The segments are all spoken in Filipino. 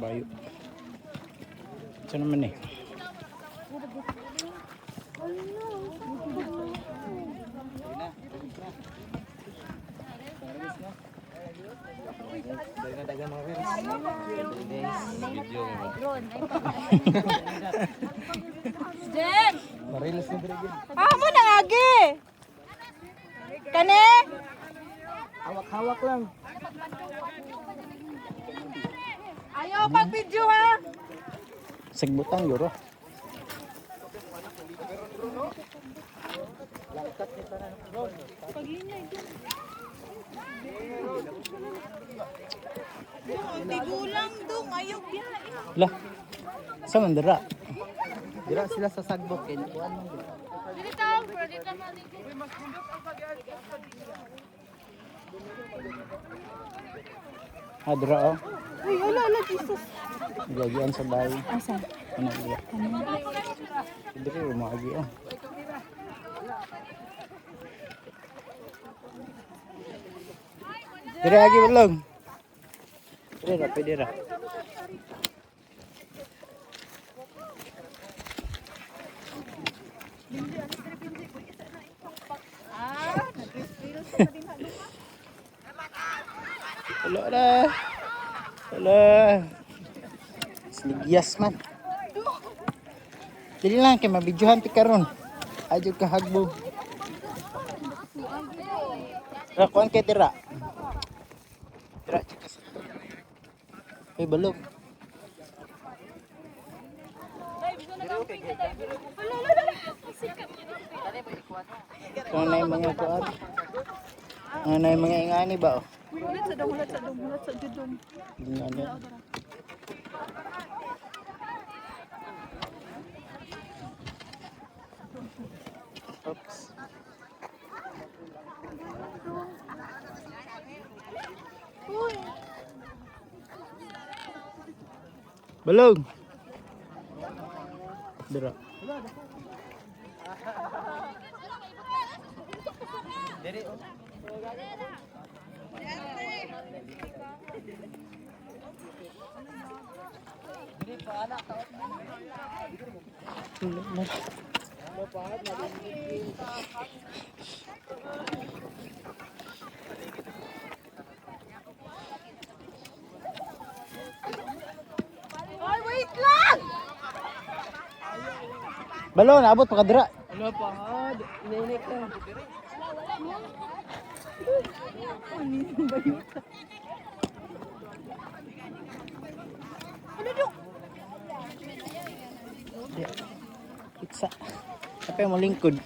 Bayo. Ito naman eh. Jen! Mo na lagi! Kani? Hawak-hawak lang. Ayaw pag-video ha! Sagbutang yuro. Tigulang dong, ayaw biyahe. Lah. Saan man dira? Dira sila sa sagbok kay kuan man. Dito, bro, dito maligo. Dira oh. Uy, ala, Jesus. Gagian sa bayo. Asa? Ano dira? Dira rumagi oh. Dira lagi belum. Dira pwede ra. Wala na. Wala. Sligyas man. Dili lang kay mabidyohan ti karon. Adyo ka hagbo. Rakuan kay dira. Dira chikas. Ay balog. Kung na yung mga kuan. Ano na yung mga ingani ba? Oh? Hulat sa dudong. Ingani. Oops. Balog. Dira. Diri oh. Diri pa ana ka. Ay, wait lang! Balog, naabot pa ka dira. Ano pa ha? Inik ka. Pizza. Apa yang mau lingkod?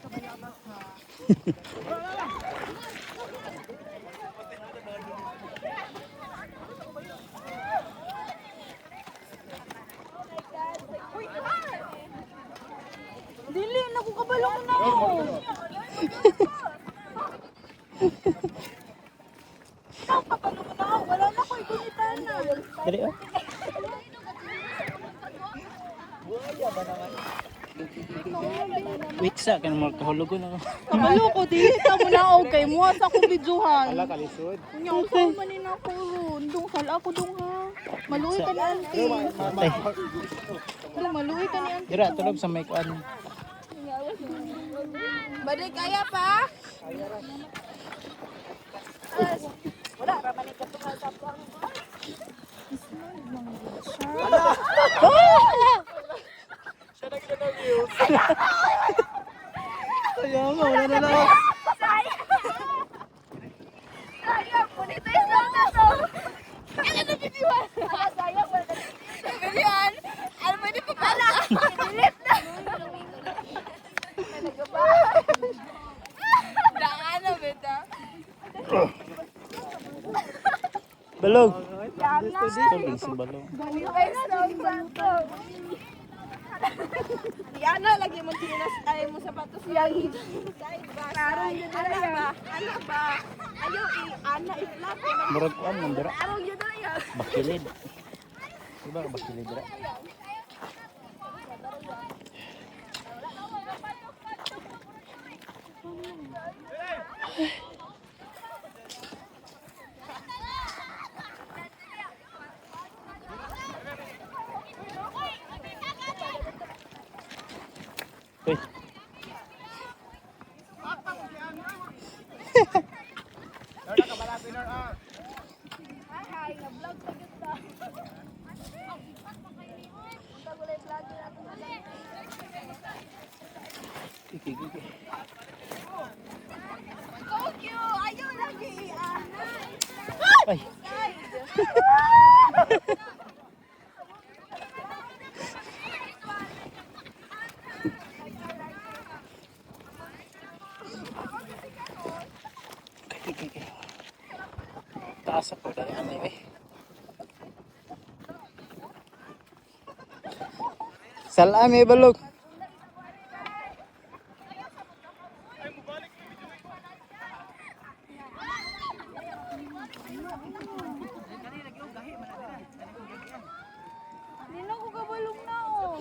Dili, nakukabalo ko na ako. Nakukabalo ko na ako. Wala na ko, ikunitan na. Dari oh. Pizza kan mo kahulugon ako. Kabalo ko, dili ta mo na ako kay mo sa akong bidyuhan. Wala kalisod. Kunya ko sa manin ako ron. Dong sala ako dong ha. Maluwi ka ni auntie. Patay. Dong maluwi ka ni auntie. Dira tulog sa may kuan. Baday kaya pa? Wala, ramani ka to sa pang. Ayaw mo, wala na lang. Sayang, bonito yung lang na to. Ano na bidiwan? Sayang, wala na. Bidiwan, ano ba di pa pala? Delete na. Daan beta. Balog. Yan na. Tulog si balog. Guys, santo. Diana lagi mo chinas ay mo sapatos yang side ba? Karong yun na ba? Ano ba? Ayaw ana i-flat. Murag kuan man dira. Karong yun na yan. Bakilid. Diba bakilid dira? Ay. Okay. Taas ako dahil ano eh. Salami balog. Hindi na ko kabalong na oh.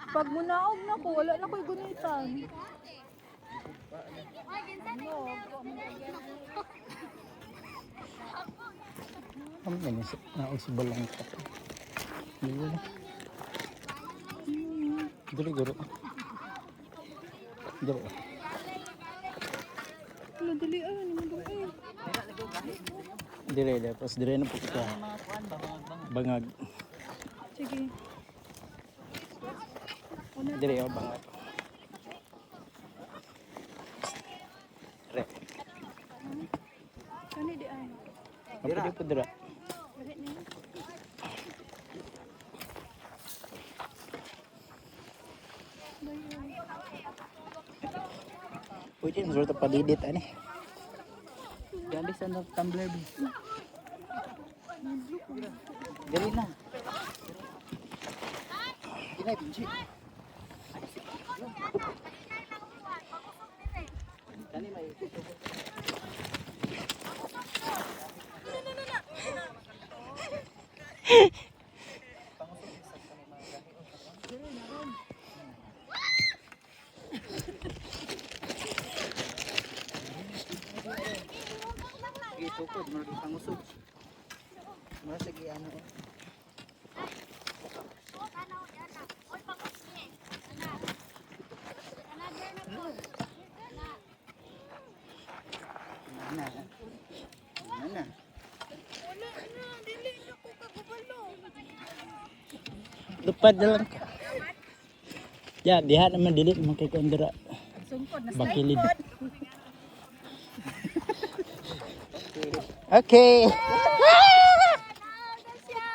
Pag munaog na ko, wala na ko'y gunitan. Ano yan? Naisibalang ka. Dili na. Dili guro. Dili. Wala, dali ah, naman doon eh. Dili. Tapos dili na po ka. Bangag. Sige. Dili o bangag. Re. Kani di ay. Apa di po dira? Dali na yun. Pwede na sulit padidit ani. Gabi sa tumbler bi. Dali na. Inay pinji. Kani may itukod mo di pangusog. Mura sige ano. Ana. Ana. Wala na, dili na ko kabalong. Lupad na lang ka. Ya, diha naman dili man kay kondra. Sungkod na Bakilid. Okay. siya.